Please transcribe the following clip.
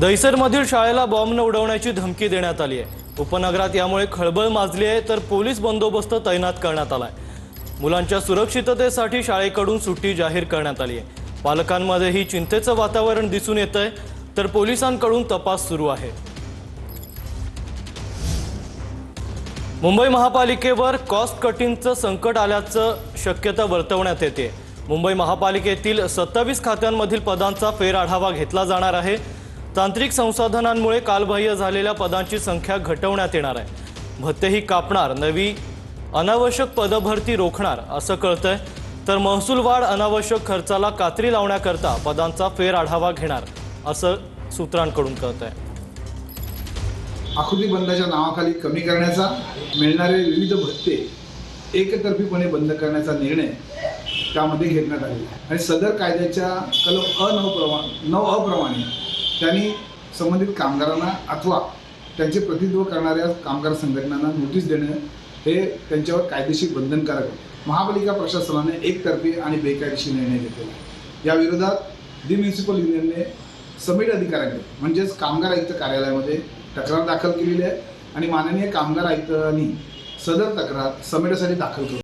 दहिसरमधील शाळेला बॉम्ब न उडवण्याची धमकी देण्यात आली आहे। उपनगरात यामुळे खळबळ माजली आहे, तर पोलीस बंदोबस्त तैनात करण्यात आलाय। मुलांच्या सुरक्षिततेसाठी शाळेकडून सुट्टी जाहीर करण्यात आली आहे। पालकांमध्येही चिंतेचं वातावरण दिसून येतंय, तर पोलिसांकडून तपास सुरू आहे। मुंबई महापालिकेवर कॉस्ट कटिंगचं संकट आल्याचं शक्यता वर्तवण्यात येते। मुंबई महापालिकेतील 27 खात्यांमधील पदांचा फेरआढावा घेतला जाणार आहे। तांत्रिक संसाधनांमुळे कालबाह्य झालेल्या पदांची संख्या घटवण्यात येणार आहे। भत्तेही कापणार, नवी अनावश्यक पदभरती रोखणार असं कळतंय, तर महसूल वाढ अनावश्यक खर्चाला कात्री लावण्याकरता पदांचा फेरआढावा घेणार असं सूत्रांकडून कळतंय। आकृती बंदाच्या नावाखाली कमी करण्याचा, मिळणारे विविध भत्ते एकतर्फीपणे बंद करण्याचा निर्णय त्यामध्ये घेण्यात आलेला आहे। आणि सदर कायद्याच्या कलम 9 प्रमाणे त्यांनी संबंधित कामगारांना अथवा त्यांचे प्रतिनिधित्व करणाऱ्या कामगार संघटनांना नोटीस देणे हे त्यांच्यावर कायदेशीर बंधनकारक आहे। महापालिका प्रशासनाने एकतर्फी आणि बेकायदेशीर निर्णय घेतलेला आहे। या विरोधात दि म्युनिसिपल युनियनने समिट अधिकाऱ्यांकडे म्हणजेच कामगार आयुक्त कार्यालयामध्ये तक्रार दाखल केलेली आहे आणि माननीय कामगार आयुक्तांनी सदर तक्रार समितीसाठी दाखल केली।